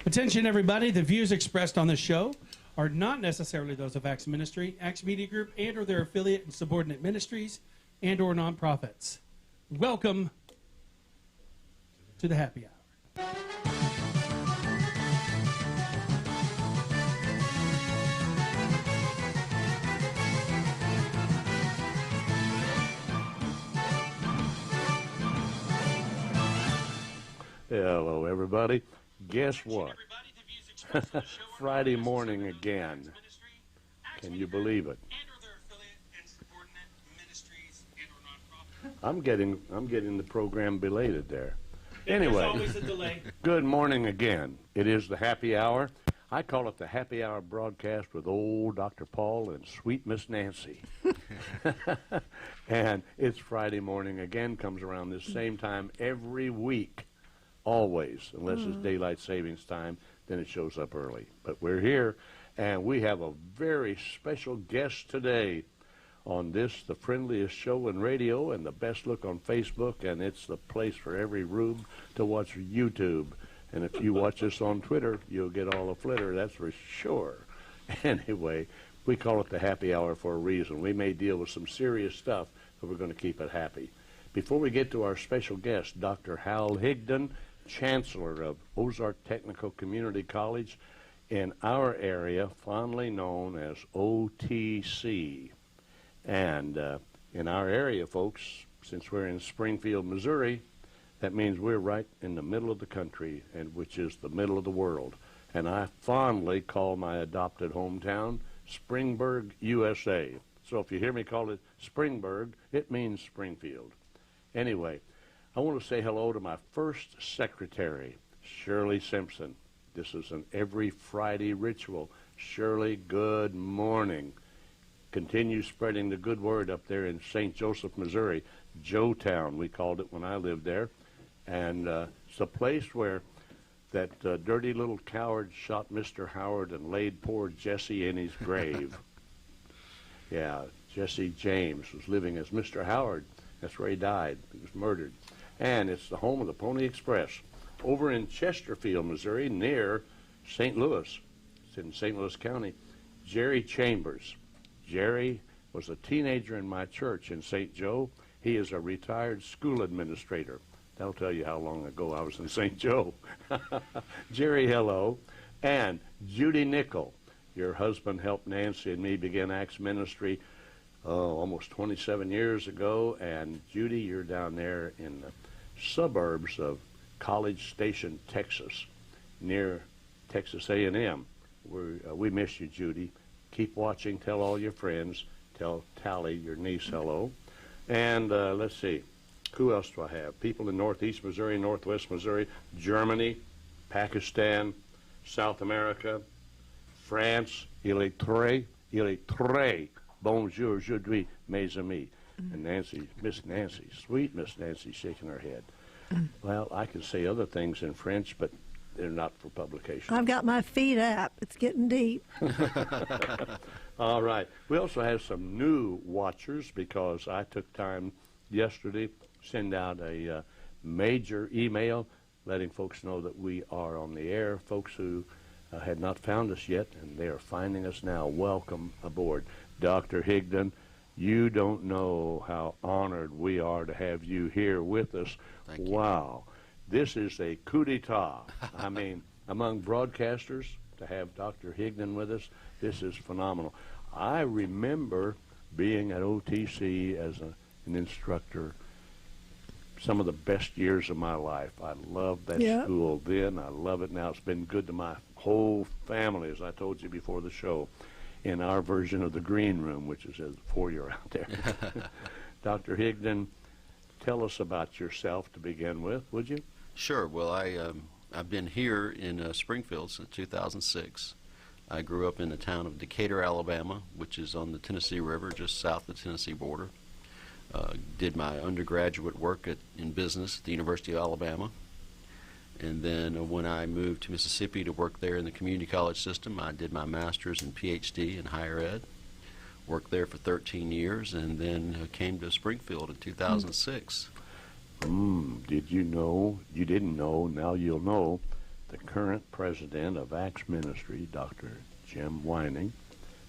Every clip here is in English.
Attention, everybody. The views expressed on this show are not necessarily those of Acts Ministry, Acts Media Group, and or their affiliate and subordinate ministries and or nonprofits. Welcome to the Happy Hour. Hello, everybody. Guess what? Friday morning again. Can you believe it? I'm getting the program belated there. Anyway, there's always a delay. Good morning again. It is the Happy Hour. I call it the Happy Hour broadcast with old Dr. Paul and sweet Miss Nancy. And it's Friday morning again, comes around this same time every week. Always, unless it's daylight savings time, then it shows up early. But we're here, and we have a very special guest today on this, the friendliest show in radio and the best look on Facebook, and it's the place for every rube to watch YouTube. And if you watch us on Twitter, you'll get all the flitter, that's for sure. Anyway, we call it the Happy Hour for a reason. We may deal with some serious stuff, but we're going to keep it happy. Before we get to our special guest, Dr. Hal Higdon, Chancellor of Ozark Technical Community College in our area, fondly known as OTC. And in our area, folks, since we're in Springfield, Missouri, that means we're right in the middle of the country, and which is the middle of the world. And I fondly call my adopted hometown Springburg, USA. So if you hear me call it Springburg, it means Springfield. Anyway, I want to say hello to my first secretary, Shirley Simpson. This is an every Friday ritual. Shirley, good morning. Continue spreading the good word up there in St. Joseph, Missouri. Joetown, we called it when I lived there. And it's a place where that dirty little coward shot Mr. Howard and laid poor Jesse in his grave. Yeah, Jesse James was living as Mr. Howard. That's where he died. He was murdered. And it's the home of the Pony Express over in Chesterfield, Missouri, near St. Louis. It's in St. Louis County. Jerry Chambers. Jerry was a teenager in my church in St. Joe. He is a retired school administrator. That'll tell you how long ago I was in St. Joe. Jerry, hello. And Judy Nickel. Your husband helped Nancy and me begin Acts Ministry almost 27 years ago. And Judy, you're down there in the suburbs of College Station, Texas, near Texas A&M. We miss you, Judy. Keep watching. Tell all your friends. Tell Tally, your niece, hello. And let's see. Who else do I have? People in Northeast Missouri, Northwest Missouri, Germany, Pakistan, South America, France, il est très, bonjour, aujourd'hui, mes amis. And Nancy, Miss Nancy, sweet Miss Nancy, shaking her head. Well, I can say other things in French, but they're not for publication. I've got my feet up. It's getting deep. All right. We also have some new watchers because I took time yesterday to send out a major email letting folks know that we are on the air. Folks who had not found us yet, and they are finding us now. Welcome aboard. Dr. Higdon, you don't know how honored we are to have you here with us. Thank you. Wow. This is a coup d'etat. I mean, among broadcasters, to have Dr. Higdon with us, this is phenomenal. I remember being at OTC as an instructor some of the best years of my life. I loved that school then. I love it now. It's been good to my whole family, as I told you before the show, in our version of the green room, which is a foyer out there. Dr. Higdon, tell us about yourself to begin with, would you? Sure. Well, I've been here in Springfield since 2006. I grew up in the town of Decatur, Alabama, which is on the Tennessee River, just south of the Tennessee border. Did my undergraduate work in business at the University of Alabama. And then when I moved to Mississippi to work there in the community college system, I did my master's and PhD in higher ed. Worked there for 13 years and then came to Springfield in 2006. Did you know, you didn't know, now you'll know, the current president of Acts Ministry, Dr. Jim Whining,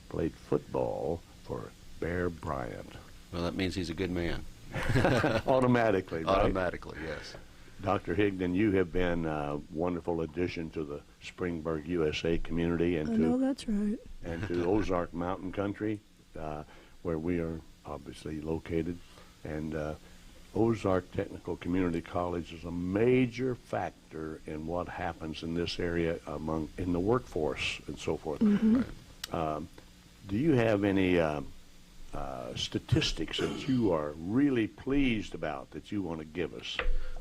played football for Bear Bryant. Well, that means he's a good man. Automatically, right? Automatically, yes. Dr. Higdon, you have been a wonderful addition to the Springburg, USA community I know and that's right. to Ozark Mountain Country, where we are obviously located. And Ozark Technical Community College is a major factor in what happens in this area in the workforce and so forth. Mm-hmm. Do you have any statistics that you are really pleased about that you want to give us?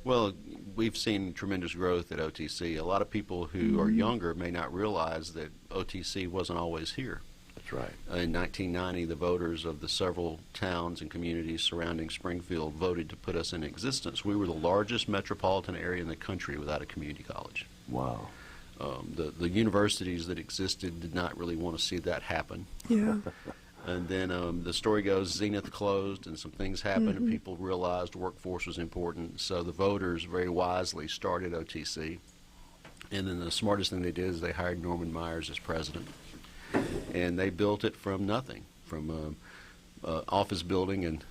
Well, we've seen tremendous growth at OTC. A lot of people who are younger may not realize that OTC wasn't always here. That's right. In 1990, the voters of the several towns and communities surrounding Springfield voted to put us in existence. We were the largest metropolitan area in the country without a community college. Wow. The universities that existed did not really want to see that happen. Yeah. And then the story goes, Zenith closed and some things happened and people realized workforce was important. So the voters very wisely started OTC. And then the smartest thing they did is they hired Norman Myers as president. And they built it from nothing, from office building and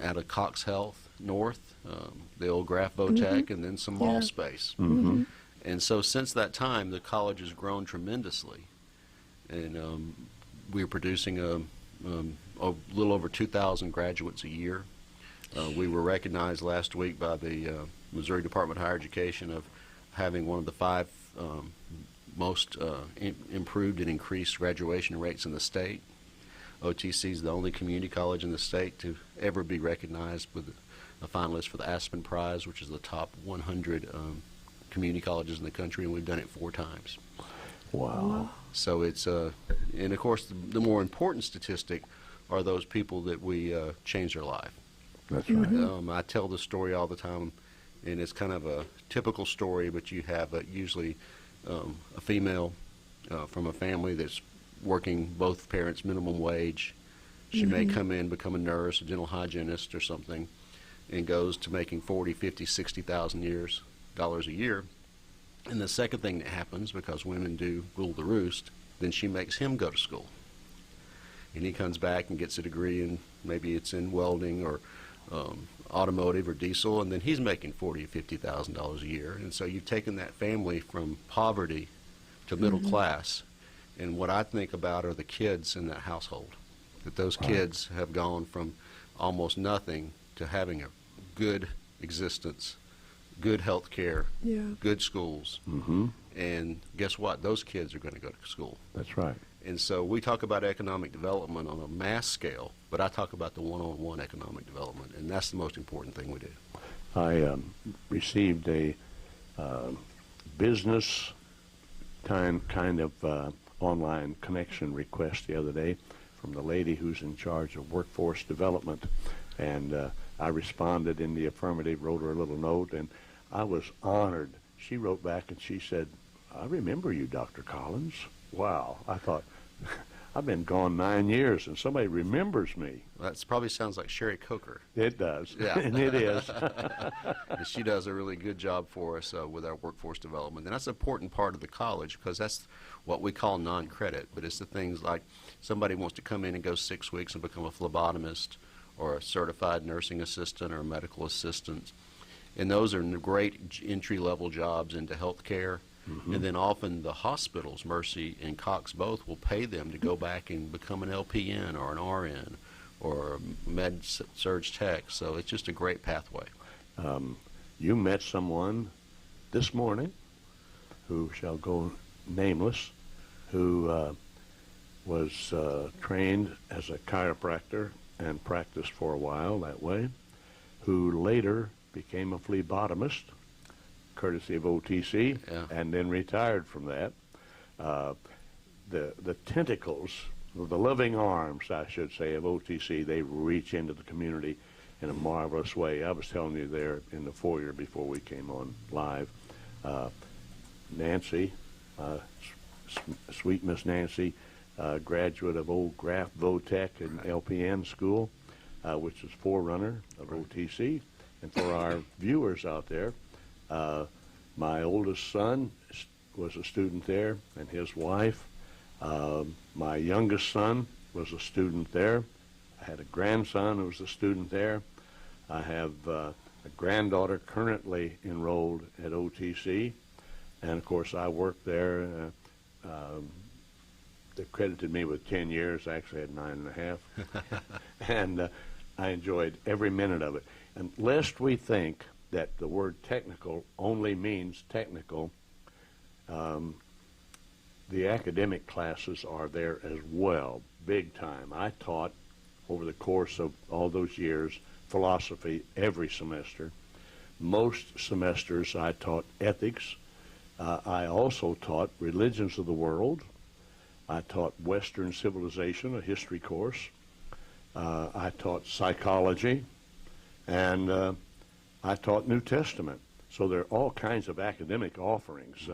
out of Cox Health North, the old Graf Votech, and then some mall space. Mm-hmm. And so since that time, the college has grown tremendously. And we're producing a little over 2,000 graduates a year. We were recognized last week by the Missouri Department of Higher Education of having one of the 5 most improved and increased graduation rates in the state. OTC is the only community college in the state to ever be recognized with a finalist for the Aspen Prize, which is the top 100 community colleges in the country, and we've done it 4 times. Wow. So it's, and of course, the more important statistic are those people that we change their life. That's right. I tell this story all the time, and it's kind of a typical story, but you have usually a female from a family that's working both parents minimum wage. She may come in, become a nurse, a dental hygienist or something, and goes to making $40,000, $50,000, $60,000 a year. And the second thing that happens, because women do rule the roost, then she makes him go to school. And he comes back and gets a degree in, maybe it's in welding or automotive or diesel, and then he's making $40,000 or $50,000 a year. And so you've taken that family from poverty to middle class. And what I think about are the kids in that household, that those kids have gone from almost nothing to having a good existence, good health care, good schools. Mm-hmm. And guess what? Those kids are going to go to school. That's right. And so we talk about economic development on a mass scale, but I talk about the one-on-one economic development, and that's the most important thing we do. I received a business kind of online connection request the other day from the lady who's in charge of workforce development, and I responded in the affirmative, wrote her a little note, and I was honored. She wrote back and she said, "I remember you, Dr. Collins." Wow. I thought, I've been gone 9 years and somebody remembers me. That probably sounds like Sherry Coker. It does. Yeah. And it is. And she does a really good job for us with our workforce development. And that's an important part of the college because that's what we call non-credit. But it's the things like somebody wants to come in and go 6 weeks and become a phlebotomist or a certified nursing assistant or a medical assistant. And those are great entry-level jobs into health care. Mm-hmm. And then often the hospitals, Mercy and Cox both, will pay them to go back and become an LPN or an RN or a med-surg tech. So it's just a great pathway. You met someone this morning who shall go nameless, who was trained as a chiropractor and practiced for a while that way, who later became a phlebotomist, courtesy of OTC, and then retired from that. The tentacles, the loving arms, I should say, of OTC, they reach into the community in a marvelous way. I was telling you there in the foyer before we came on live, Nancy, sweet Miss Nancy, graduate of old Graf Votech and LPN school, which is forerunner of OTC. And for our viewers out there, my oldest son was a student there, and his wife. My youngest son was a student there. I had a grandson who was a student there. I have a granddaughter currently enrolled at OTC, and of course I worked there. They credited me with 10 years. I actually had 9.5, and I enjoyed every minute of it. And lest we think that the word technical only means technical, the academic classes are there as well, big time. I taught over the course of all those years philosophy every semester. Most semesters I taught ethics. I also taught religions of the world. I taught Western civilization, a history course. I taught psychology, and I taught New Testament. So there are all kinds of academic offerings.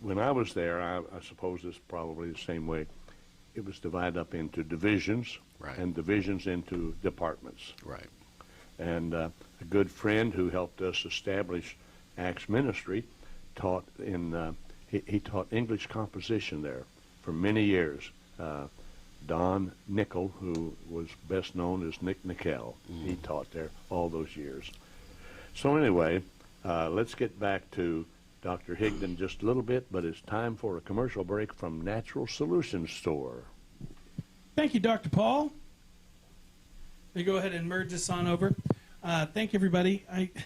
When I was there, I suppose it's probably the same way. It was divided up into divisions, Right. and divisions into departments. Right. And a good friend who helped us establish Acts Ministry taught in he taught English composition there for many years. Don Nickel, who was best known as Nick Nickel, he taught there all those years. So anyway, let's get back to Dr. Higdon just a little bit, but it's time for a commercial break from Natural Solutions Store. Thank you, Dr. Paul. Let me go ahead and merge this on over. Thank you, everybody.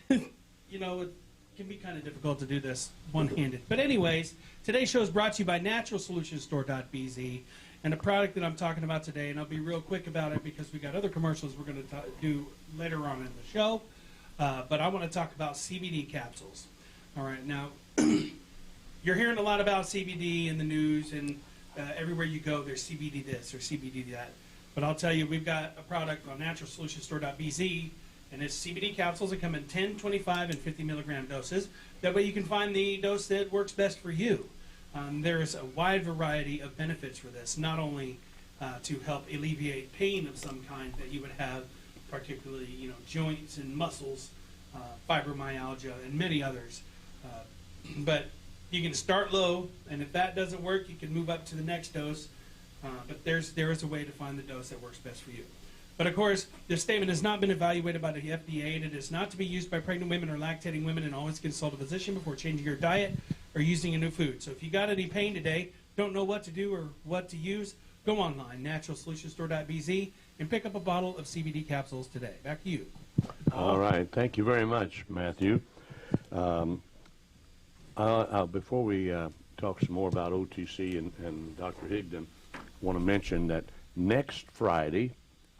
You know, it can be kind of difficult to do this one-handed. But anyways, today's show is brought to you by naturalsolutionstore.bz, and the product that I'm talking about today, and I'll be real quick about it because we got other commercials we're going to do later on in the show, but I want to talk about CBD capsules. All right, now, you're hearing a lot about CBD in the news, and everywhere you go, there's CBD this or CBD that. But I'll tell you, we've got a product on naturalsolutionstore.bz, and it's CBD capsules that come in 10, 25, and 50 milligram doses. That way you can find the dose that works best for you. There's a wide variety of benefits for this, not only to help alleviate pain of some kind that you would have, particularly joints and muscles, fibromyalgia, and many others. But you can start low, and if that doesn't work, you can move up to the next dose. But there is a way to find the dose that works best for you. But of course, this statement has not been evaluated by the FDA, and it is not to be used by pregnant women or lactating women, and always consult a physician before changing your diet or using a new food. So if you got any pain today, don't know what to do or what to use, go online, naturalsolutionstore.bz, and pick up a bottle of CBD capsules today. Back to you. All right. Thank you very much, Matthew. Before we talk some more about OTC and Dr. Higdon, I want to mention that next Friday,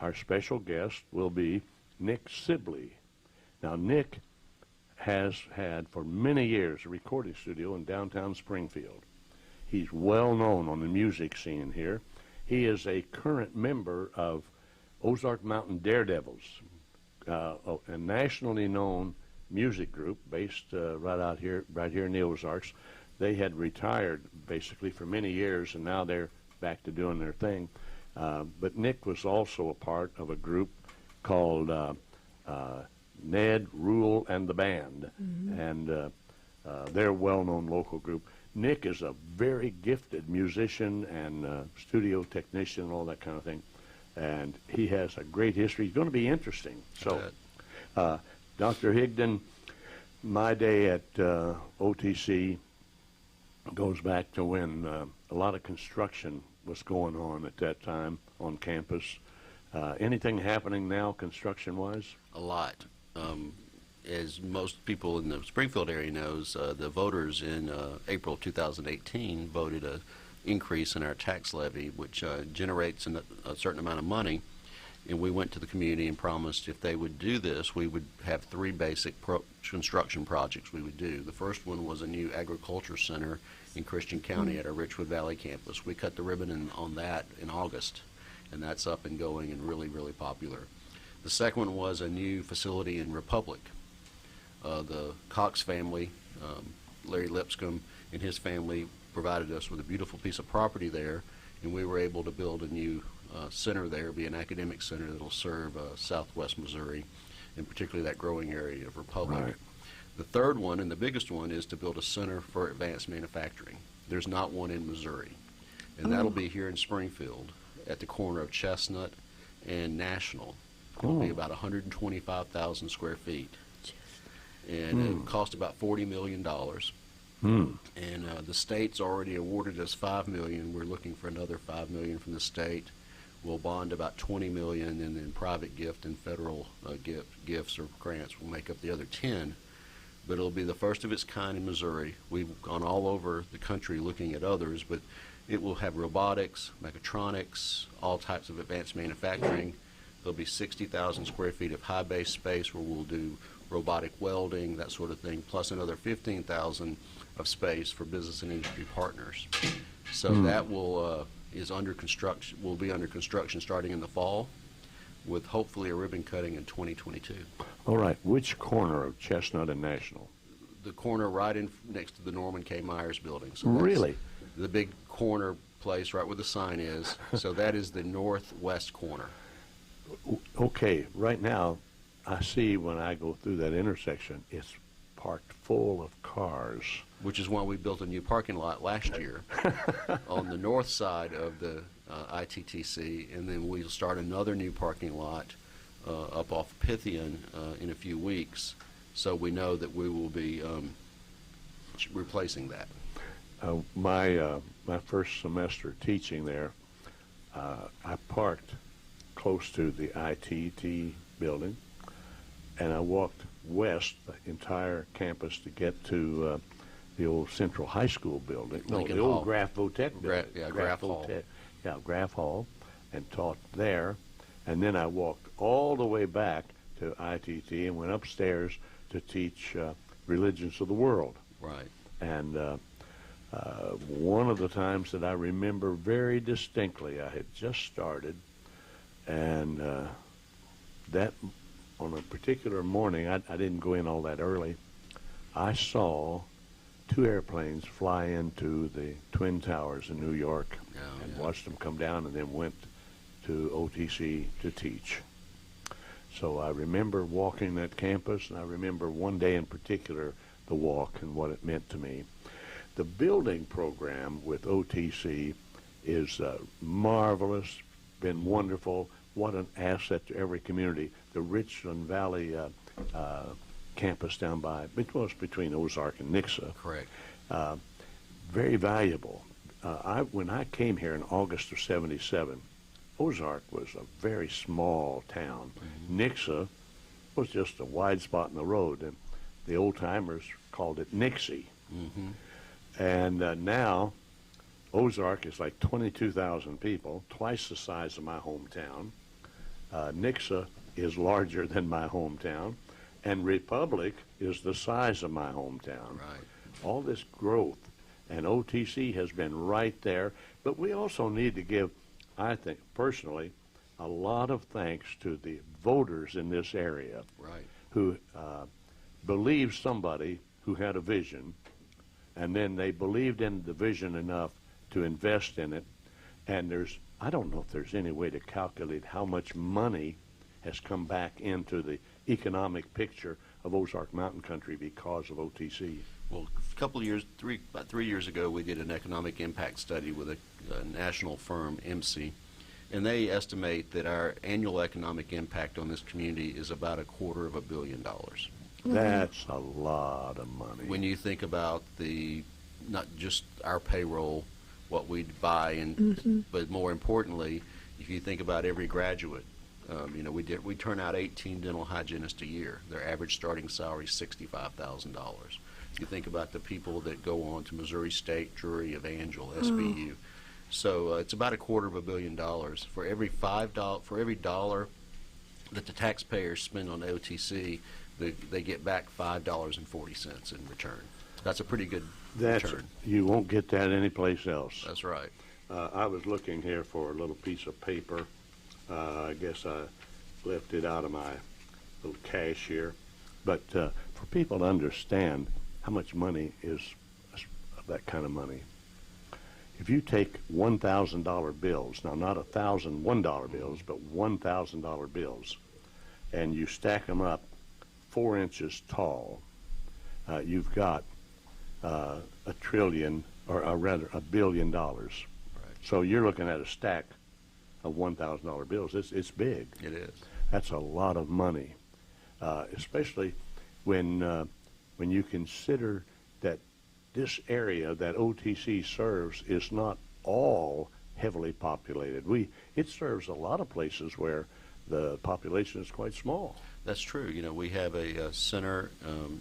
our special guest will be Nick Sibley. Now, Nick has had for many years a recording studio in downtown Springfield. He's well known on the music scene here. He is a current member of Ozark Mountain Daredevils, a nationally known music group based right here in the Ozarks. They had retired basically for many years, and now they're back to doing their thing. But Nick was also a part of a group called Ned, Rule, and the Band, and they're a well-known local group. Nick is a very gifted musician and studio technician and all that kind of thing, and he has a great history. He's going to be interesting. So, Dr. Higdon, my day at OTC goes back to when a lot of construction was going on at that time on campus. Anything happening now construction-wise? A lot. As most people in the Springfield area knows, the voters in April 2018 voted an increase in our tax levy, which generates a certain amount of money. And we went to the community and promised if they would do this, we would have three basic construction projects we would do. The first one was a new agriculture center in Christian County at our Richwood Valley campus. We cut the ribbon on that in August, and that's up and going and really, really popular. The second one was a new facility in Republic. The Cox family, Larry Lipscomb and his family provided us with a beautiful piece of property there, and we were able to build a new center there, be an academic center that will serve southwest Missouri, and particularly that growing area of Republic. Right. The third one, and the biggest one, is to build a center for advanced manufacturing. There's not one in Missouri. And that'll be here in Springfield at the corner of Chestnut and National. It'll be about 125,000 square feet. And it will cost about $40 million. And the state's already awarded us $5 million. We're looking for another $5 million from the state. We'll bond about $20 million, and then private gift and federal gifts or grants will make up the other 10. But it'll be the first of its kind in Missouri. We've gone all over the country looking at others, but it will have robotics, mechatronics, all types of advanced manufacturing. There'll be 60,000 square feet of high base space where we'll do robotic welding, that sort of thing, plus another 15,000 of space for business and industry partners. So that will is under construction. Will be under construction starting in the fall, with hopefully a ribbon cutting in 2022. All right. Which corner of Chestnut and National? The corner right in next to the Norman K. Myers building. So that's Really? the big corner place right where the sign is. So that is the northwest corner. Okay. Right now, I see when I go through that intersection, it's parked full of cars. Which is why we built a new parking lot last year on the north side of the ITTC, and then we'll start another new parking lot up off Pythian in a few weeks. So we know that we will be replacing that. My first semester teaching there, I parked close to the ITT building, and I walked west the entire campus to get to the old Central High School building. Lincoln the old Hall. Graf Votech building. Graf Hall. Votech. Yeah, Graf Hall, and taught there. And then I walked all the way back to ITT and went upstairs to teach Religions of the World. Right. And one of the times that I remember very distinctly, I had just started, and that on a particular morning, I didn't go in all that early, I saw 2 airplanes fly into the Twin Towers in New York and watched them come down, and then went to OTC to teach. So I remember walking that campus, and I remember one day in particular the walk and what it meant to me. The building program with OTC is marvelous, been wonderful. What an asset to every community. The Richland Valley campus down by, between Ozark and Nixa. Correct. Very valuable. When I came here in August of '77, Ozark was a very small town. Nixa was just a wide spot in the road, and the old timers called it Nixie. And now Ozark is like 22,000 people, twice the size of my hometown. Nixa is larger than my hometown, and Republic is the size of my hometown. Right. All this growth, and OTC has been right there. But we also need to give, I think personally, a lot of thanks to the voters in this area, Right. who believed somebody who had a vision, and then they believed in the vision enough to invest in it. And I don't know if there's any way to calculate how much money has come back into the economic picture of Ozark Mountain Country because of OTC. Well, about 3 years ago, we did an economic impact study with a national firm, MC, and they estimate that our annual economic impact on this community is about $250 million. That's a lot of money. When you think about not just our payroll, what we buy, but more importantly, if you think about every graduate, we turn out 18 dental hygienists a year. Their average starting salary is $65,000. You think about the people that go on to Missouri State, Drury, Evangel, SBU. So it's about $250 million for every dollar that the taxpayers spend on OTC. They get back $5.40 in return. That's a pretty good return. You won't get that anyplace else. That's right. I was looking here for a little piece of paper. I guess I left it out of my little cash here. But for people to understand how much money is that kind of money, if you take $1,000 bills, now not $1,001 bills, but $1,000 bills, and you stack them up 4 inches tall, you've got a trillion, or rather $1 billion. Right. So you're looking at a stack of $1,000 bills. It's big. It is. That's a lot of money, especially when you consider that this area that OTC serves is not all heavily populated. It serves a lot of places where the population is quite small. That's true. You know, we have a center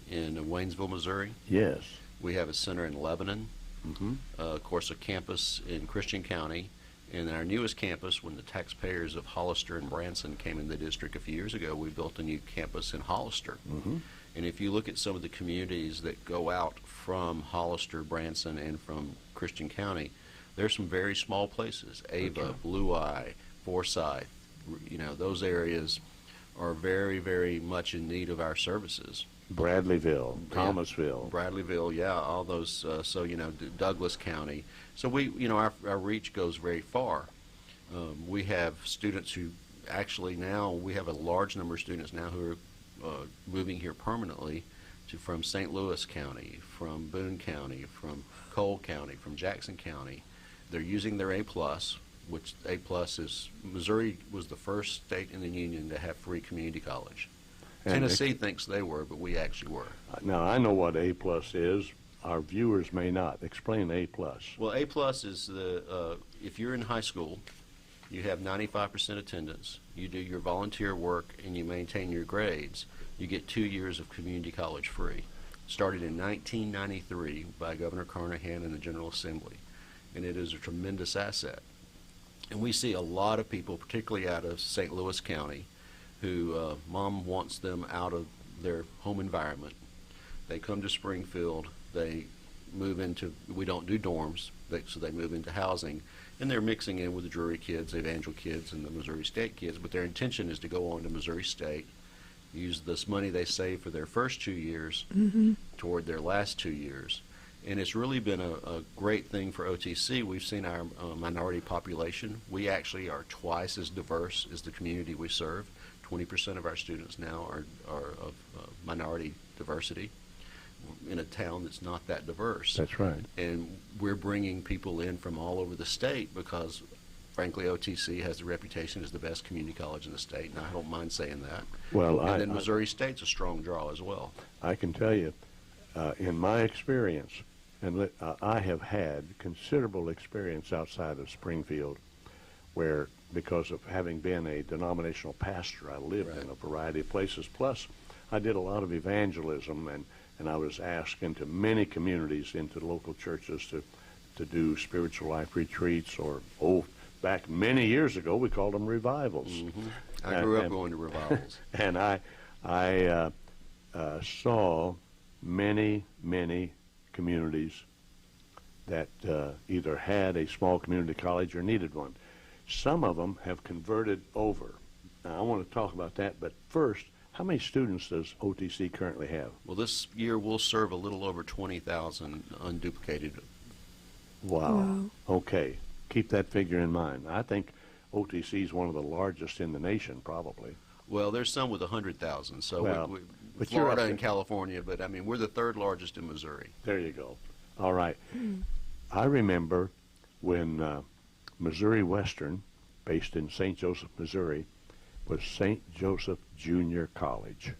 in Waynesville, Missouri. Yes. We have a center in Lebanon. Mm-hmm. Of course, a campus in Christian County. And our newest campus, when the taxpayers of Hollister and Branson came in the district a few years ago, we built a new campus in Hollister. Mm-hmm. And if you look at some of the communities that go out from Hollister, Branson, and from Christian County, there's some very small places. Ava, Okay. Blue Eye, Forsyth, you know, those areas are very, very much in need of our services. Bradleyville, Yeah. Thomasville. Bradleyville, yeah, all those, so, you know, Douglas County. So we, you know, our reach goes very far. We have students who actually now, we have a large number of students now who are moving here permanently from St. Louis County, from Boone County, from Cole County, from Jackson County. They're using their A+, which A+ is, Missouri was the first state in the union to have free community college. And Tennessee thinks they were, but we actually were. Now, I know what A+ is. Our viewers may not. Explain A+. Well, A+ is the, if you're in high school, you have 95% attendance, you do your volunteer work, and you maintain your grades, you get 2 years of community college free. Started in 1993 by Governor Carnahan and the General Assembly, and it is a tremendous asset. And we see a lot of people, particularly out of St. Louis County, who mom wants them out of their home environment. They come to Springfield, they move into, we don't do dorms, so they move into housing, and they're mixing in with the Drury kids, the Evangel kids, and the Missouri State kids, but their intention is to go on to Missouri State, use this money they save for their first 2 years toward their last 2 years. And it's really been a great thing for OTC. We've seen our minority population. We actually are twice as diverse as the community we serve. 20% of our students now are of minority diversity in a town that's not that diverse. That's right. And we're bringing people in from all over the state because, frankly, OTC has the reputation as the best community college in the state, and I don't mind saying that. Well, and then Missouri State's a strong draw as well. I can tell you, in my experience, and I have had considerable experience outside of Springfield where, because of having been a denominational pastor, I lived in a variety of places. Plus, I did a lot of evangelism, and I was asked into many communities, into local churches to do spiritual life retreats, or, back many years ago, we called them revivals. Mm-hmm. I grew up going to revivals. And I saw many communities that either had a small community college or needed one. Some of them have converted over. Now, I want to talk about that, but first, how many students does OTC currently have? Well, this year we'll serve a little over 20,000 unduplicated. Wow. Okay. Keep that figure in mind. I think OTC is one of the largest in the nation, probably. Well, there's some with 100,000. So Well, but you're Florida up and there. California, but I mean, we're the third largest in Missouri. There you go. All right. I remember when Missouri Western, based in St. Joseph, Missouri, was St. Joseph Junior College.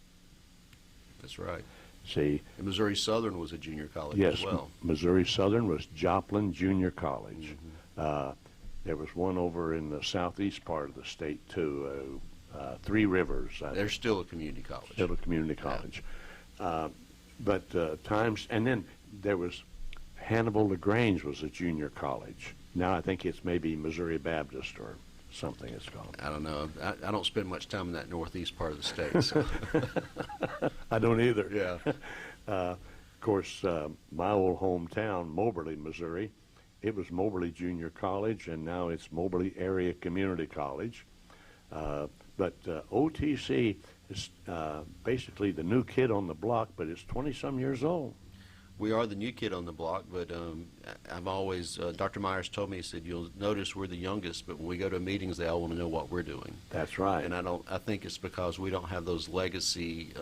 That's right. See, And Missouri Southern was a junior college yes, as well. Missouri Southern was Joplin Junior College. There was one over in the southeast part of the state, too, Three Rivers. They're still a community college. Still a community college. But times, and then there was Hannibal LaGrange was a junior college. Now I think it's maybe Missouri Baptist or something it's called. I don't know. I don't spend much time in that northeast part of the state. So. I don't either. Yeah. Of course, my old hometown, Moberly, Missouri, it was Moberly Junior College, and now it's Moberly Area Community College. But OTC is basically the new kid on the block, but it's 20-some years old. We are the new kid on the block, but I've always, Dr. Myers told me, he said, you'll notice we're the youngest, but when we go to meetings, they all want to know what we're doing. That's right. And I think it's because we don't have those legacy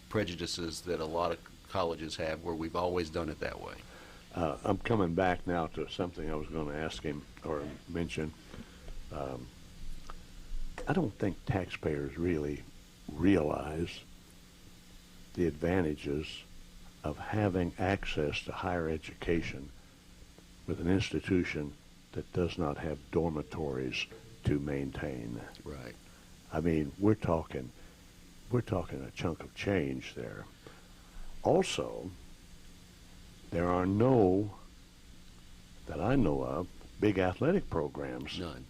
prejudices that a lot of colleges have, where we've always done it that way. I'm coming back now to something I was going to ask him or mention. I don't think taxpayers really realize the advantages of having access to higher education with an institution that does not have dormitories to maintain. Right. I mean, we're talking a chunk of change there. Also, there are no, that I know of, big athletic programs. None.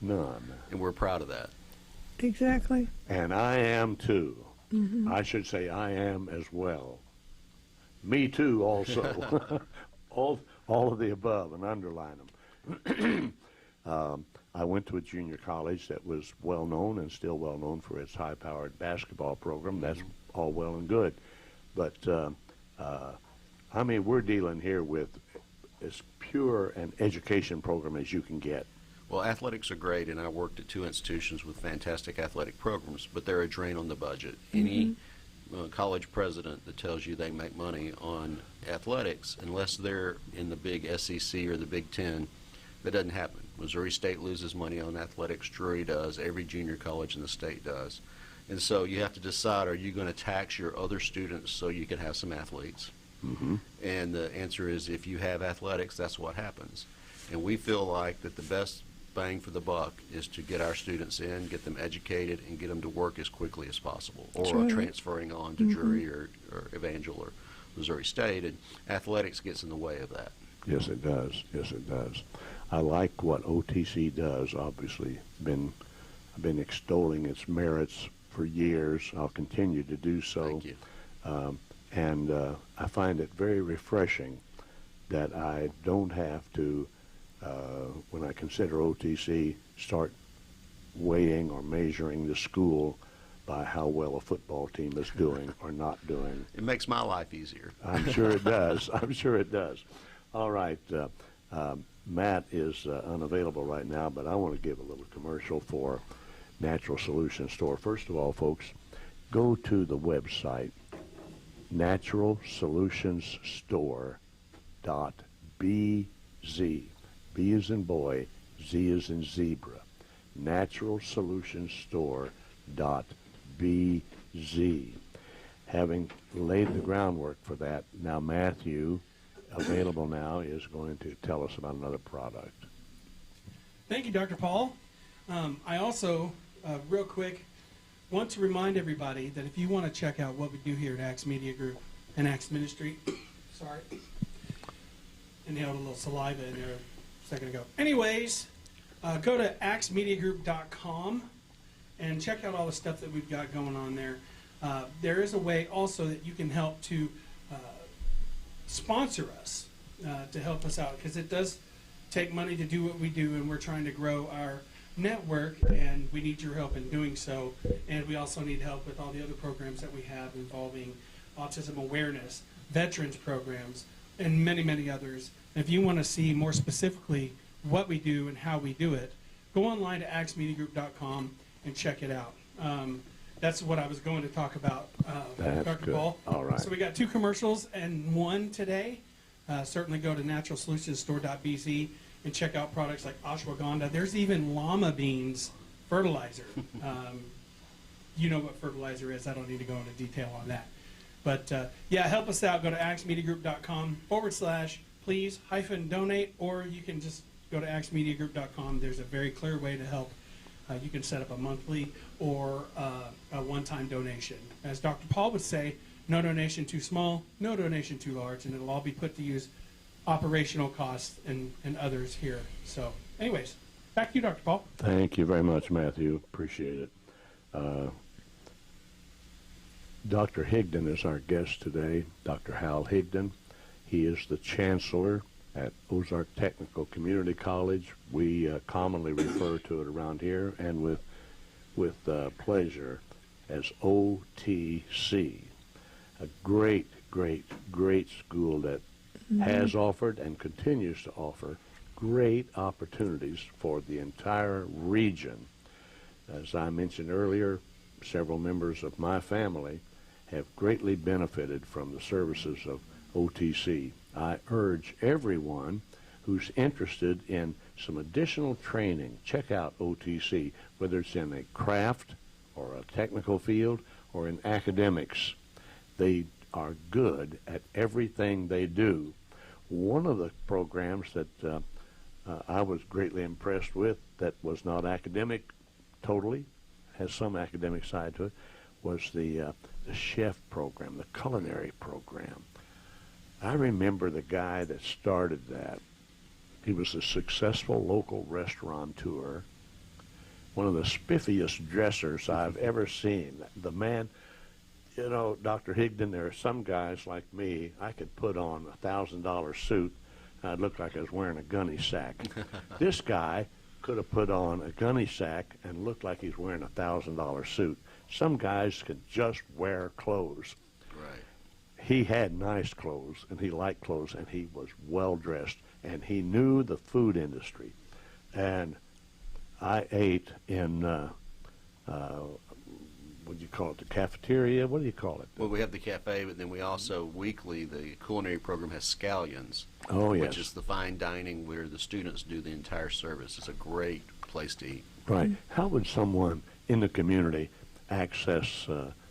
None. And we're proud of that. Exactly. And I am too. I should say I am as well. Me too also. all of the above, and underline them. I went to a junior college that was well known and still well known for its high-powered basketball program. That's all well and good. But, I mean, we're dealing here with as pure an education program as you can get. Well, athletics are great, and I worked at 2 institutions with fantastic athletic programs, but they're a drain on the budget. Any college president that tells you they make money on athletics, unless they're in the big SEC or the Big Ten, that doesn't happen. Missouri State loses money on athletics. Drury does. Every junior college in the state does. And so you have to decide, are you going to tax your other students so you can have some athletes? And the answer is, if you have athletics, that's what happens. And we feel like that the best bang for the buck is to get our students in, get them educated, and get them to work as quickly as possible, or transferring on to Drury or Evangel or Missouri State, and athletics gets in the way of that. Yes, it does. Yes, it does. I like what OTC does. Obviously, I've been extolling its merits for years. I'll continue to do so. Thank you. And I find it very refreshing that I don't have to, when I consider OTC, start weighing or measuring the school by how well a football team is doing or not doing. It makes my life easier. I'm sure it does. I'm sure it does. All right. Matt is unavailable right now, but I want to give a little commercial for Natural Solutions Store. First of all, folks, go to the website, naturalsolutionsstore.bz. B as in boy, Z as in zebra. Naturalsolutionsstore.bz. Having laid the groundwork for that, now Matthew, available now, is going to tell us about another product. Thank you, Dr. Paul. I also, real quick, want to remind everybody that if you want to check out what we do here at Axe Media Group and Axe Ministry, sorry, inhaled a little saliva in there a second ago. Anyways, go to axemediagroup.com and check out all the stuff that we've got going on there. There is a way also that you can help to sponsor us, to help us out, because it does take money to do what we do, and we're trying to grow our network, and we need your help in doing so. And we also need help with all the other programs that we have involving autism awareness, veterans programs, and many, many others. And if you want to see more specifically what we do and how we do it, go online to axemediagroup.com and check it out. That's what I was going to talk about, Dr. Good. Paul. All right. So we got 2 commercials and 1 today. Certainly go to naturalsolutionsstore.bz and check out products like ashwagandha. There's even llama beans fertilizer. You know what fertilizer is. I don't need to go into detail on that. But yeah, help us out. Go to axemediagroup.com/please-donate, or you can just go to axemediagroup.com. There's a very clear way to help. You can set up a monthly or a one-time donation. As Dr. Paul would say, no donation too small, no donation too large, and it'll all be put to use operational costs and others here. So anyways, back to you, Dr. Paul. Thank you very much, Matthew. Appreciate it. Dr. Higdon is our guest today, Dr. Hal Higdon. He is the chancellor at Ozark Technical Community College. We commonly refer to it around here, and with pleasure, as OTC. A great, great, great school that has offered and continues to offer great opportunities for the entire region. As I mentioned earlier, several members of my family have greatly benefited from the services of OTC. I urge everyone who's interested in some additional training, check out OTC, whether it's in a craft or a technical field or in academics. They are good at everything they do. One of the programs that I was greatly impressed with that was not academic totally, has some academic side to it, was the chef program, the culinary program. I remember the guy that started that. He was a successful local restaurateur, one of the spiffiest dressers I've ever seen. The man, you know, Dr. Higdon, there are some guys like me, I could put on a $1,000 suit, I'd look like I was wearing a gunny sack. This guy could have put on a gunny sack and looked like he's wearing a $1,000 suit. Some guys could just wear clothes. Right. He had nice clothes, and he liked clothes, and he was well-dressed, and he knew the food industry. And I ate in, what do you call it, the cafeteria? What do you call it? Well, we have the cafe, but then we also, weekly, the culinary program has scallions. Oh, yes. Which is the fine dining where the students do the entire service. It's a great place to eat. Right. How would someone in the community access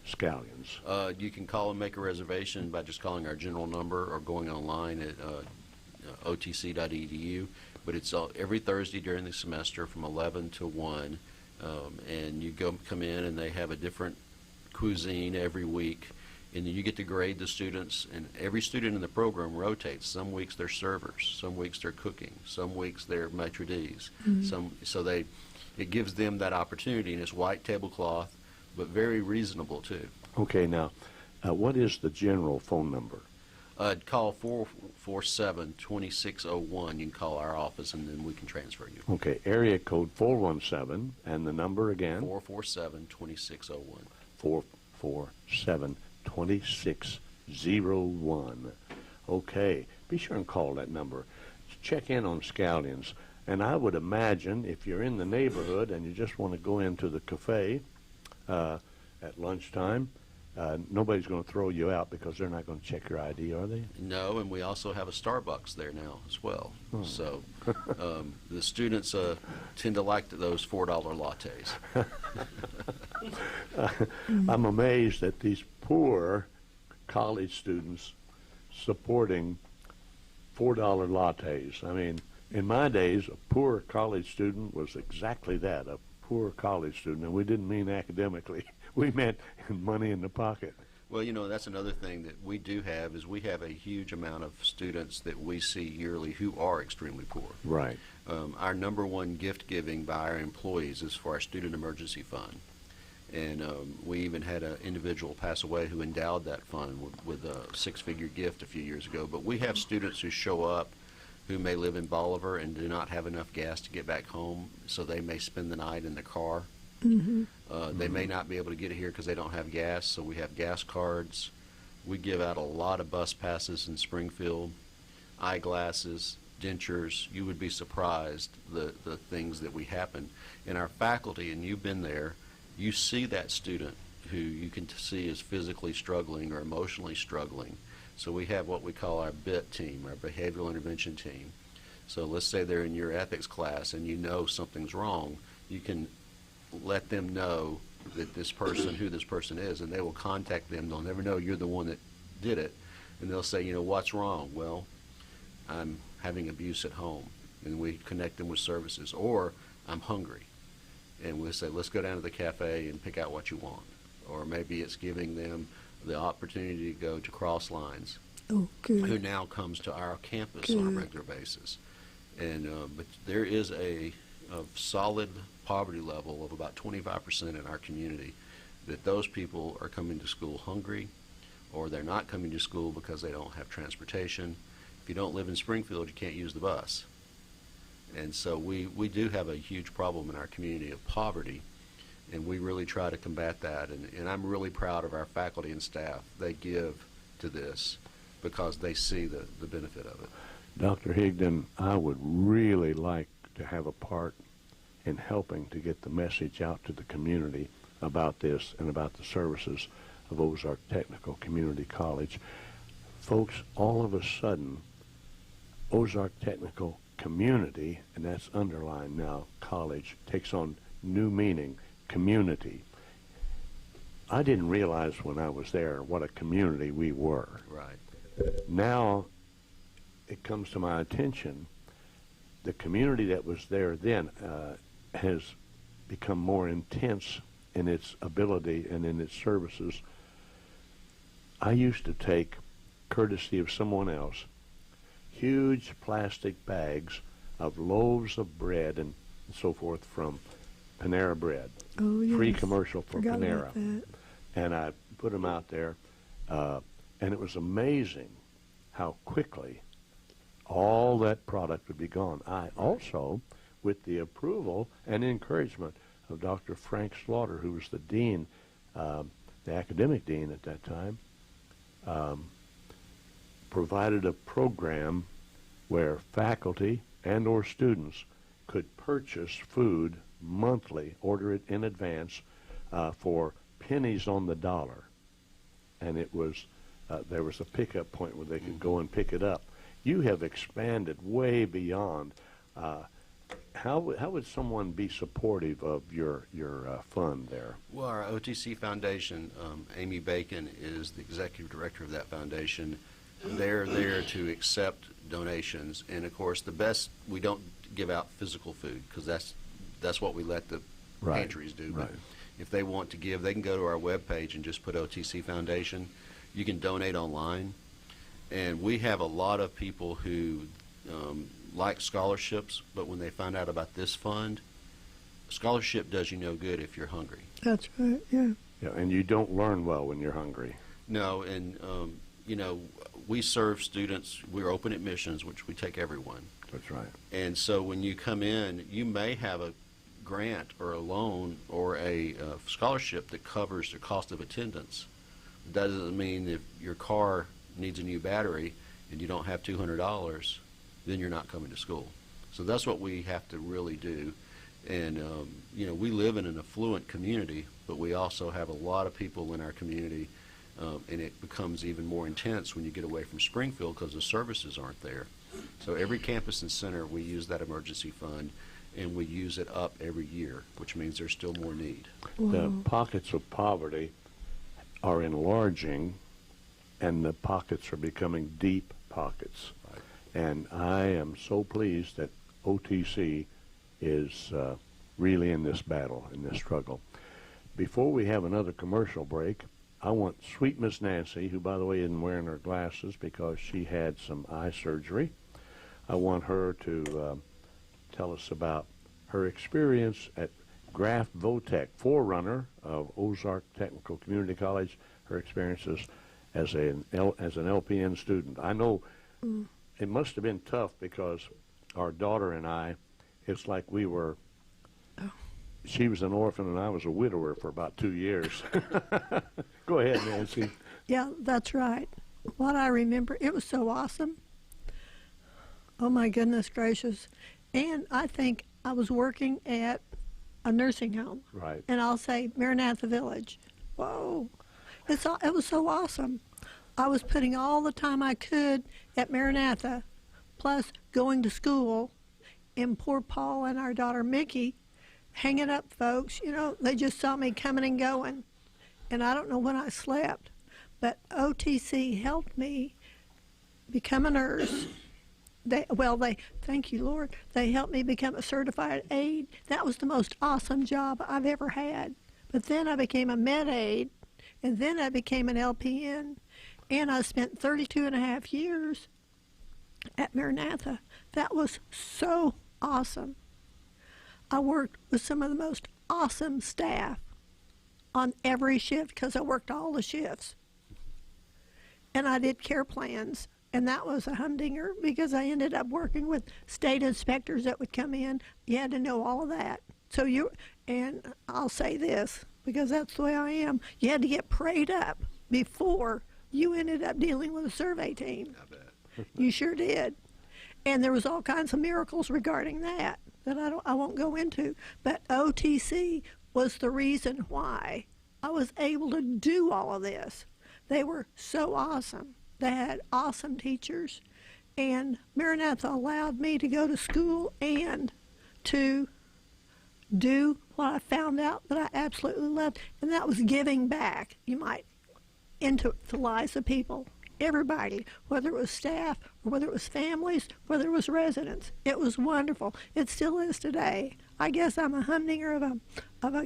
scallions? You can call and make a reservation by just calling our general number or going online at otc.edu. But it's every Thursday during the semester from 11 to 1. And you come in and they have a different cuisine every week. And then you get to grade the students, and every student in the program rotates. Some weeks they're servers, some weeks they're cooking, some weeks they're maitre d's. It gives them that opportunity, and it's white tablecloth, but very reasonable too. Okay, now, what is the general phone number? Call 447-2601. You can call our office, and then we can transfer you. Okay, area code 417, and the number again? 447-2601. 447-2601. Okay, be sure and call that number. Check in on scallions. And I would imagine if you're in the neighborhood and you just want to go into the cafe at lunchtime, nobody's going to throw you out because they're not going to check your ID, are they? No, and we also have a Starbucks there now as well. Oh. So the students tend to like those $4 lattes. I'm amazed at these poor college students supporting $4 lattes. I mean, in my days, a poor college student was exactly that, a poor college student. And we didn't mean academically. We meant money in the pocket. Well, you know, that's another thing that we do have is we have a huge amount of students that we see yearly who are extremely poor. Right. Our number one gift giving by our employees is for our Student Emergency Fund. And we even had an individual pass away who endowed that fund with a six-figure gift a few years ago. But we have students who show up who may live in Bolivar and do not have enough gas to get back home, so they may spend the night in the car. They may not be able to get here because they don't have gas, so we have gas cards. We give out a lot of bus passes in Springfield, eyeglasses, dentures. You would be surprised the things that we happen. And our faculty, and you've been there, you see that student who you can see is physically struggling or emotionally struggling. So we have what we call our BIT team, our Behavioral Intervention Team. So let's say they're in your ethics class and you know something's wrong. You can let them know that this person, who this person is, and they will contact them. They'll never know you're the one that did it. And they'll say, you know, what's wrong? Well, I'm having abuse at home. And we connect them with services. Or I'm hungry. And we'll say, let's go down to the cafe and pick out what you want. Or maybe it's giving them the opportunity to go to Cross Lines, Oh, good. who now comes to our campus on a regular basis. And but there is a solid poverty level of about 25% in our community, that those people are coming to school hungry, or they're not coming to school because they don't have transportation. If you don't live in Springfield, you can't use the bus. And so we do have a huge problem in our community of poverty, and we really try to combat that. And I'm really proud of our faculty and staff. They give to this because they see the benefit of it. Dr. Higdon, I would really like to have a part in helping to get the message out to the community about this and about the services of Ozark Technical Community College. Folks, all of a sudden, Ozark Technical Community, and that's underlined now, college, takes on new meaning, community. I didn't realize when I was there what a community we were. Right. Now it comes to my attention, the community that was there then has become more intense in its ability and in its services. I used to take, courtesy of someone else, huge plastic bags of loaves of bread and so forth from Panera Bread. Oh, yes. Free commercial for Forgot Panera. about that. And I put them out there, and it was amazing how quickly all that product would be gone. I also, with the approval and encouragement of Dr. Frank Slaughter, who was the dean, the academic dean at that time, provided a program where faculty and or students could purchase food monthly, order it in advance for pennies on the dollar. And it was, there was a pickup point where they could go and pick it up. You have expanded way beyond. How would someone be supportive of your fund there? Well, our OTC Foundation, Amy Bacon is the executive director of that foundation. They're there to accept donations, and of course, we don't give out physical food because that's what we let the pantries do. Right. But if they want to give, they can go to our webpage and just put OTC Foundation. You can donate online, and we have a lot of people who like scholarships, but when they find out about this fund, scholarship does you no good if you're hungry. That's right, yeah. Yeah, and you don't learn well when you're hungry. No, and we serve students. We're open admissions, which we take everyone. That's right. And so when you come in, you may have a grant or a loan or a scholarship that covers the cost of attendance. That doesn't mean if your car needs a new battery and you don't have $200, then you're not coming to school. So that's what we have to really do. And, we live in an affluent community, but we also have a lot of people in our community, and it becomes even more intense when you get away from Springfield because the services aren't there. So every campus and center, we use that emergency fund, and we use it up every year, which means there's still more need. The pockets of poverty are enlarging, and the pockets are becoming deep pockets. Right. And I am so pleased that OTC is really in this battle, in this struggle. Before we have another commercial break, I want sweet Miss Nancy, who, by the way, isn't wearing her glasses because she had some eye surgery. I want her to tell us about her experience at Graf Votech, forerunner of Ozark Technical Community College, her experiences as an LPN student. I know it must have been tough because our daughter and I, it's like we were, she was an orphan and I was a widower for about 2 years. Go ahead, Nancy. Yeah, that's right. What I remember, it was so awesome. Oh my goodness gracious. And I think I was working at a nursing home. Right. And I'll say Maranatha Village. Whoa. It was so awesome. I was putting all the time I could at Maranatha, plus going to school, and poor Paul and our daughter Mickey, hanging up folks, they just saw me coming and going. And I don't know when I slept, but OTC helped me become a nurse. Thank you, Lord. They helped me become a certified aide. That was the most awesome job I've ever had. But then I became a med aide, and then I became an LPN, and I spent 32 and a half years at Maranatha. That was so awesome. I worked with some of the most awesome staff on every shift because I worked all the shifts. And I did care plans, and that was a humdinger because I ended up working with state inspectors that would come in. You had to know all of that. And I'll say this because that's the way I am. You had to get prayed up before you ended up dealing with a survey team. I bet. You sure did. And there was all kinds of miracles regarding that I won't go into. But OTC was the reason why I was able to do all of this. They were so awesome. They had awesome teachers, and Maranatha allowed me to go to school and to do what I found out that I absolutely loved, and that was giving back. You might into the lives of people, everybody, whether it was staff or whether it was families, whether it was residents. It was wonderful. It still is today. I guess I'm a humdinger of a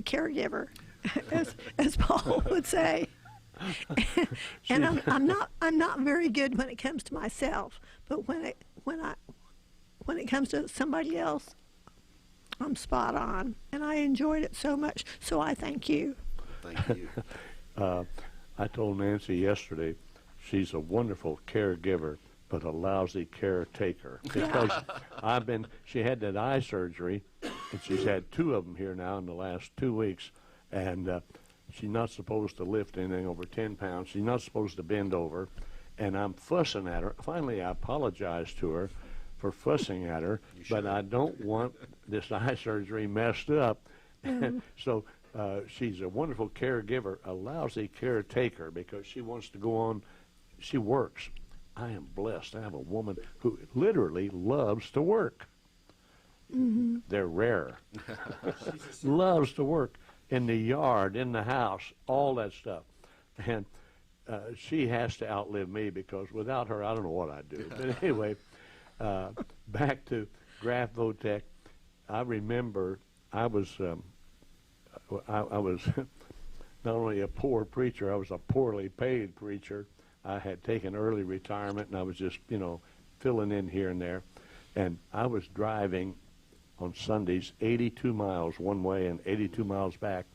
caregiver, as Paul would say. And I'm not very good when it comes to myself, but when it comes to somebody else, I'm spot on, and I enjoyed it so much. So I thank you. Thank you. I told Nancy yesterday she's a wonderful caregiver, but a lousy caretaker. Because she had that eye surgery, and she's had 2 of them here now in the last 2 weeks, and she's not supposed to lift anything over 10 pounds. She's not supposed to bend over, and I'm fussing at her. Finally, I apologized to her for fussing at her, but I don't want this eye surgery messed up. So she's a wonderful caregiver, a lousy caretaker, because she wants to go on. She works. I am blessed. I have a woman who literally loves to work. Mm-hmm. They're rare. Loves to work in the yard, in the house, all that stuff. And she has to outlive me, because without her, I don't know what I'd do. But anyway, back to Graf Votech. I remember I was not only a poor preacher, I was a poorly paid preacher. I had taken early retirement, and I was just, filling in here and there. And I was driving on Sundays 82 miles one way and 82 miles back.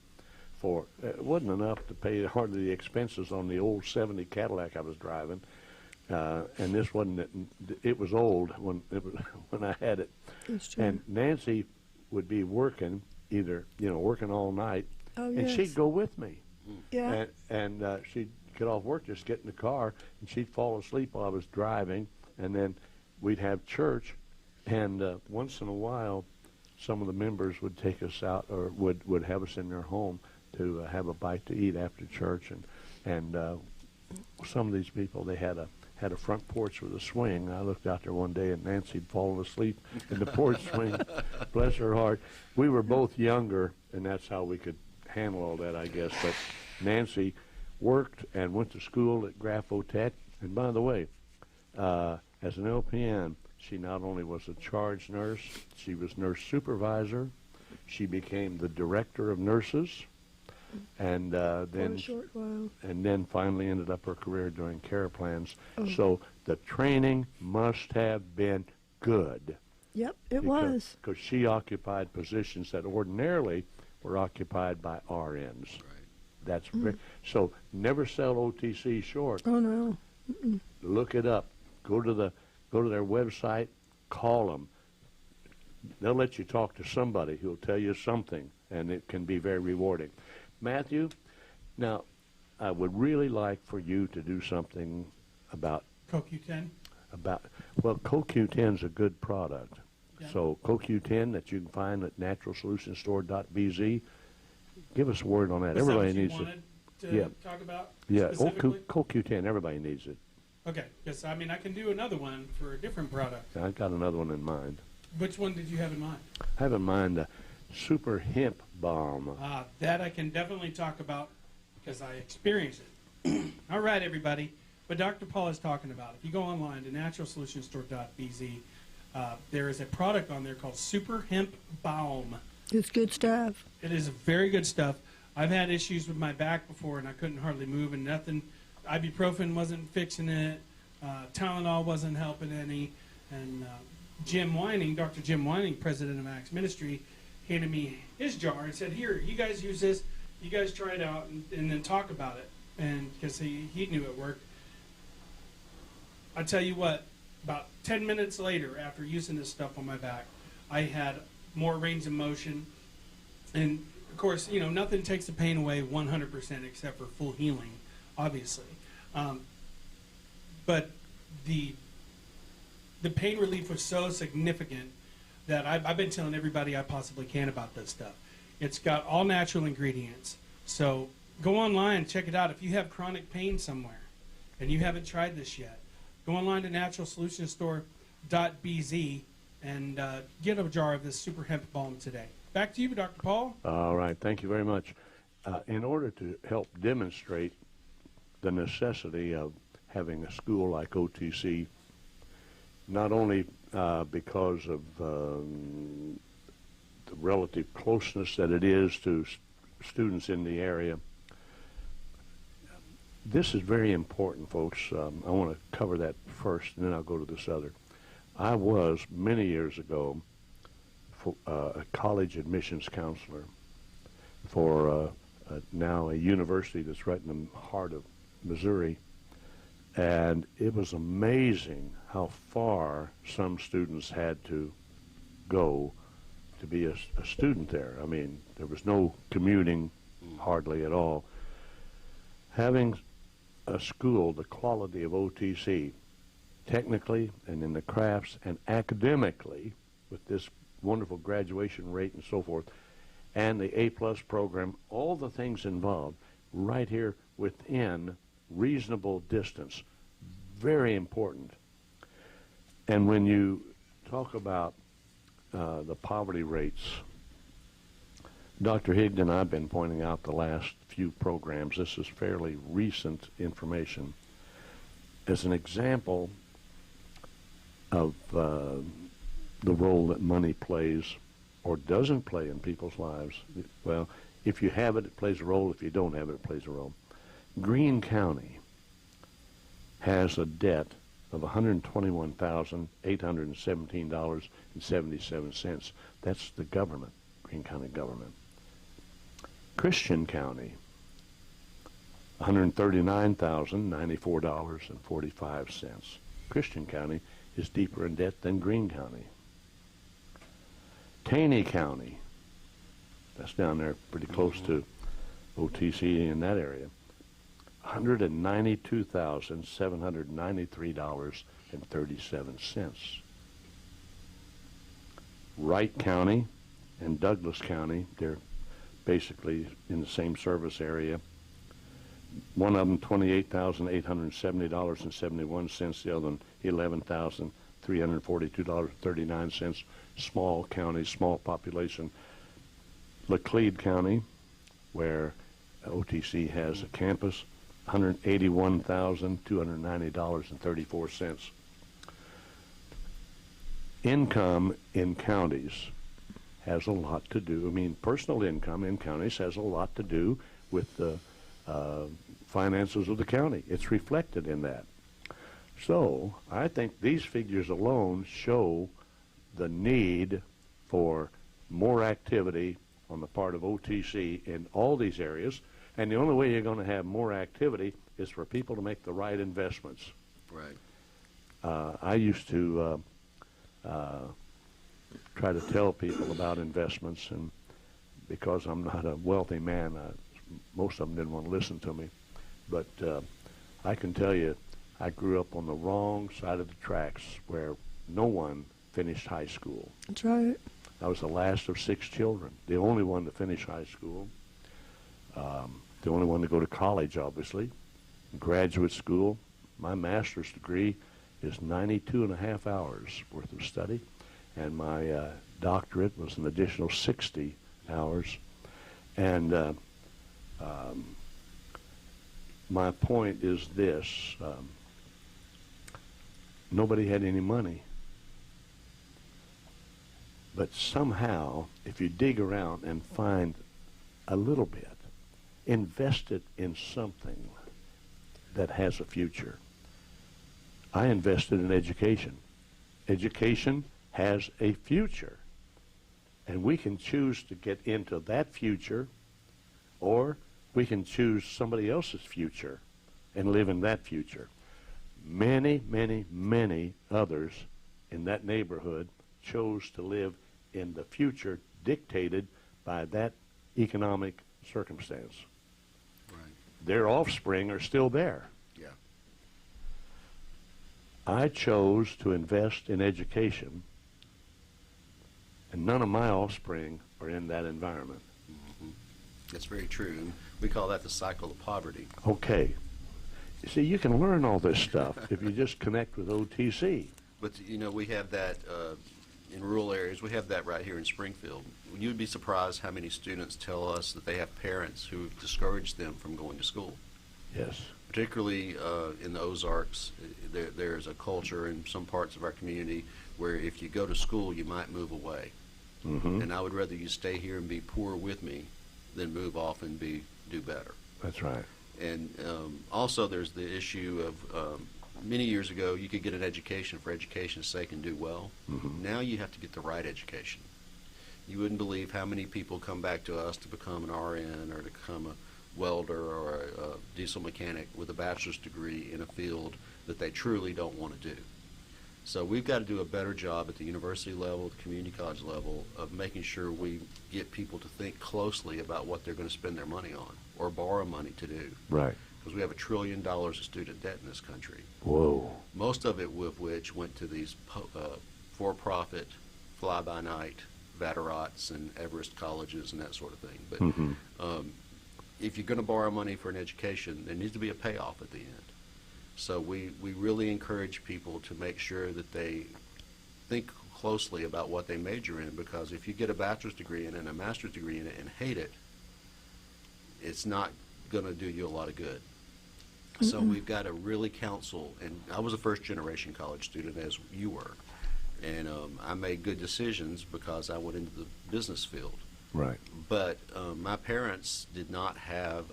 It wasn't enough to pay hardly the expenses on the old 70 Cadillac I was driving. And this wasn't, it was old when I had it. That's true. And Nancy would be working, either, working all night, and yes. she'd go with me. Yeah. And she'd get off work, just get in the car, and she'd fall asleep while I was driving, and then we'd have church, and once in a while, some of the members would take us out, or would have us in their home to have a bite to eat after church, and some of these people, they had a front porch with a swing. I looked out there one day, and Nancy had fallen asleep in the porch swing. Bless her heart. We were both younger, and that's how we could handle all that, I guess. But Nancy worked and went to school at Graf Votech. And by the way, as an LPN, she not only was a charge nurse, she was nurse supervisor. She became the director of nurses. And For a short while. and then finally ended up her career doing care plans. So the training must have been good. Yep, it was. Because she occupied positions that ordinarily were occupied by RNs. Right. That's so never sell OTC short. Oh no. Look it up. Go to their website. Call them. They'll let you talk to somebody who'll tell you something, and it can be very rewarding. Matthew, now, I would really like for you to do something about CoQ10. CoQ10 is a good product. Yeah. So CoQ10 that you can find at naturalsolutionstore.bz. Give us a word on that. Was that Everybody what you needs it. wanted to talk about Yeah, specifically? CoQ10, everybody needs it. Okay, yes, I mean, I can do another one for a different product. I've got another one in mind. Which one did you have in mind? I have in mind the Super Hemp Balm. That I can definitely talk about because I experienced it. All right, everybody. What Dr. Paul is talking about, if you go online to naturalsolutionstore.bz, there is a product on there called Super Hemp Balm. It's good stuff. It is very good stuff. I've had issues with my back before, and I couldn't hardly move, and nothing. Ibuprofen wasn't fixing it. Tylenol wasn't helping any. And Jim Whining, Dr. Jim Whining, president of Acts Ministry, handed me his jar and said, "Here, you guys use this. You guys try it out, and then talk about it." And because he knew it worked. I tell you what, about 10 minutes later, after using this stuff on my back, I had more range of motion. And, of course, nothing takes the pain away 100% except for full healing, obviously. But the pain relief was so significant that I've been telling everybody I possibly can about this stuff. It's got all natural ingredients. So Go online, check it out. If you have chronic pain somewhere and you haven't tried this yet, go online to naturalsolutionstore.bz and get a jar of this super hemp balm today. Back to you, Dr. Paul. All right, thank you very much. In order to help demonstrate the necessity of having a school like OTC, not only because of the relative closeness that it is to students in the area, this is very important, folks. I want to cover that first, and then I'll go to this other. I was, many years ago, a college admissions counselor for now a university that's right in the heart of Missouri, and it was amazing how far some students had to go to be a student there. I mean, there was no commuting hardly at all. Having a school the quality of OTC, technically and in the crafts and academically, with this wonderful graduation rate and so forth, and the A-plus program, all the things involved right here within reasonable distance, very important. And when you talk about the poverty rates, Dr. Higdon and I have been pointing out the last few programs, this is fairly recent information, as an example of the role that money plays or doesn't play in people's lives. Well, if you have it, it plays a role. If you don't have it, it plays a role. Greene County has a debt of $121,817.77. That's the government, Greene County government. Christian County, $139,094.45. Christian County is deeper in debt than Greene County. Taney County, that's down there pretty close to OTC in that area, $192,793.37. Wright County and Douglas County, they're basically in the same service area. One of them $28,870.71, the other one $11,342.39. Small county, small population. Laclede County, where OTC has a campus, $181,290.34. Income in counties has a lot to do. I mean, personal income in counties has a lot to do with the finances of the county. It's reflected in that. So I think these figures alone show the need for more activity on the part of OTC in all these areas. And the only way you're going to have more activity is for people to make the right investments. Right. I used to try to tell people about investments, and because I'm not a wealthy man, most of them didn't want to listen to me. But I can tell you, I grew up on the wrong side of the tracks where no one finished high school. That's right. I was the last of 6 children, the only one to finish high school, the only one to go to college, obviously, graduate school. My master's degree is 92 and a half hours worth of study, and my doctorate was an additional 60 hours. And my point is this, nobody had any money. But somehow, if you dig around and find a little bit, invest it in something that has a future. I invested in education. Education has a future. And we can choose to get into that future, or we can choose somebody else's future and live in that future. Many, many, many others in that neighborhood chose to live in the future dictated by that economic circumstance. Right. Their offspring are still there. Yeah. I chose to invest in education, and none of my offspring are in that environment. That's very true. We call that the cycle of poverty. Okay. See, you can learn all this stuff if you just connect with OTC. But, you know, we have that in rural areas. We have that right here in Springfield. You'd be surprised how many students tell us that they have parents who have discouraged them from going to school. Yes. Particularly in the Ozarks, there's a culture in some parts of our community where if you go to school, you might move away. Mm-hmm. And I would rather you stay here and be poor with me than move off and do better. That's right. And also there's the issue of many years ago, you could get an education for education's sake and do well. Mm-hmm. Now you have to get the right education. You wouldn't believe how many people come back to us to become an RN or to become a welder or a diesel mechanic with a bachelor's degree in a field that they truly don't want to do. So we've got to do a better job at the university level, the community college level, of making sure we get people to think closely about what they're going to spend their money on or borrow money to do. Right. Because we have $1 trillion of student debt in this country. Whoa. Most of it with which went to these for-profit, fly-by-night Vatterotts and Everest colleges and that sort of thing. But Mm-hmm. If you're going to borrow money for an education, there needs to be a payoff at the end. So we really encourage people to make sure that they think closely about what they major in, because if you get a bachelor's degree in it and a master's degree in it and hate it, it's not going to do you a lot of good. So we've got to really counsel, and I was a first-generation college student, as you were, and I made good decisions because I went into the business field. Right. But my parents did not have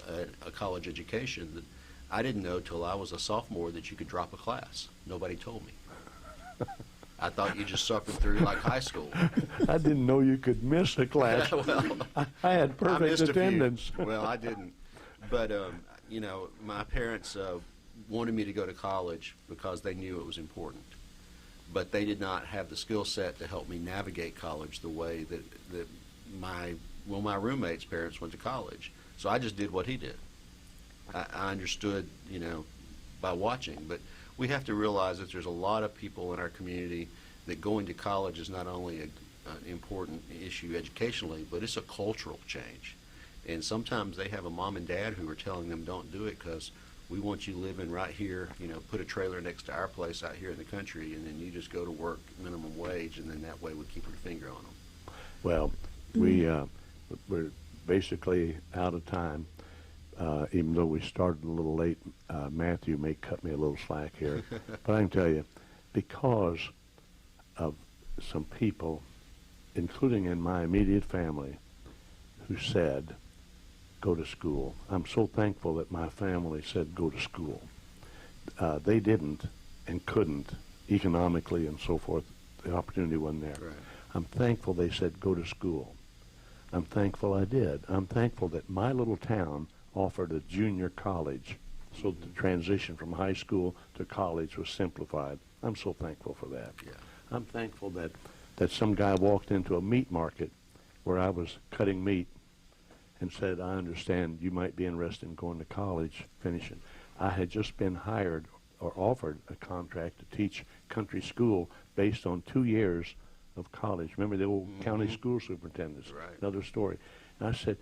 a college education. That I didn't know till I was a sophomore that you could drop a class. Nobody told me. I thought you just suffered through like high school. I didn't know you could miss a class. Well, I had I perfect missed a few. attendance. Well, I didn't. But, you know, my parents wanted me to go to college because they knew it was important. But they did not have the skill set to help me navigate college the way that my roommate's parents went to college. So I just did what he did. I understood, you know, by watching. But we have to realize that there's a lot of people in our community that going to college is not only an important issue educationally, but it's a cultural change. And sometimes they have a mom and dad who are telling them, don't do it because we want you living right here, you know, put a trailer next to our place out here in the country, and then you just go to work minimum wage, and then that way we keep our finger on them. Well, we're basically out of time. Even though we started a little late, Matthew may cut me a little slack here. But I can tell you, because of some people, including in my immediate family, who said, go to school. I'm so thankful that my family said go to school. They didn't and couldn't economically and so forth. The opportunity wasn't there. Right. I'm thankful they said go to school. I'm thankful I did. I'm thankful that my little town offered a junior college, so the transition from high school to college was simplified. I'm so thankful for that. Yeah. I'm thankful that some guy walked into a meat market where I was cutting meat and said, I understand you might be interested in going to college, finishing. I had just been hired or offered a contract to teach country school based on 2 years of college. Remember the old county school superintendents? Right. Another story. And I said,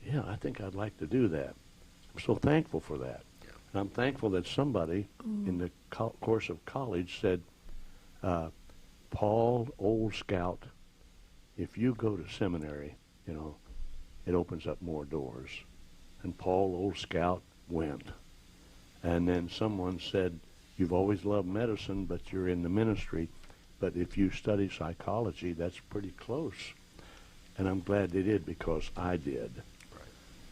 yeah, I think I'd like to do that. I'm so thankful for that. Yeah. And I'm thankful that somebody in the course of college said, Paul, old scout, if you go to seminary, you know, it opens up more doors. And Paul, old scout, went. And then someone said, you've always loved medicine, but you're in the ministry. But if you study psychology, that's pretty close. And I'm glad they did because I did. Right.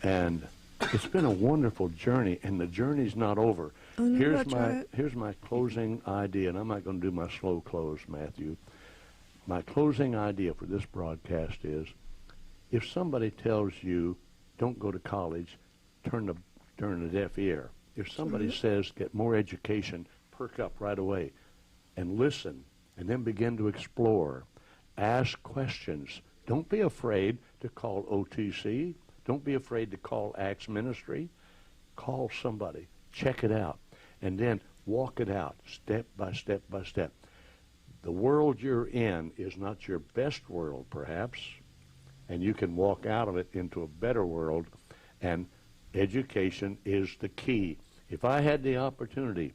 And it's been a wonderful journey, and the journey's not over. Here's my closing idea, and I'm not going to do my slow close, Matthew. My closing idea for this broadcast is, if somebody tells you, don't go to college, turn a deaf ear. If somebody says, get more education, perk up right away and listen, and then begin to explore. Ask questions. Don't be afraid to call OTC. Don't be afraid to call Acts Ministry. Call somebody. Check it out. And then walk it out step by step by step. The world you're in is not your best world, perhaps, and you can walk out of it into a better world. And Education is the key. If I had the opportunity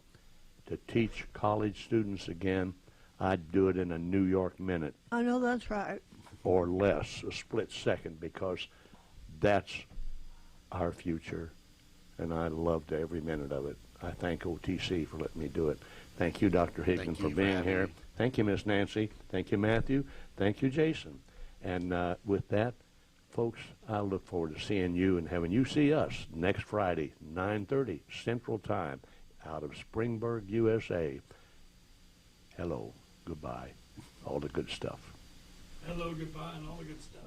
to teach college students again, I'd do it in a New York minute I know that's right. or less, a split second, because that's our future, and I loved every minute of it. I thank OTC for letting me do it. Thank you, Dr. Higdon, Thank for you for being having here. me. Thank you, Miss Nancy. Thank you, Matthew. Thank you, Jason. And with that, folks, I look forward to seeing you and having you see us next Friday, 9:30 Central Time, out of Springburg, USA. Hello, goodbye, all the good stuff. Hello, goodbye, and all the good stuff.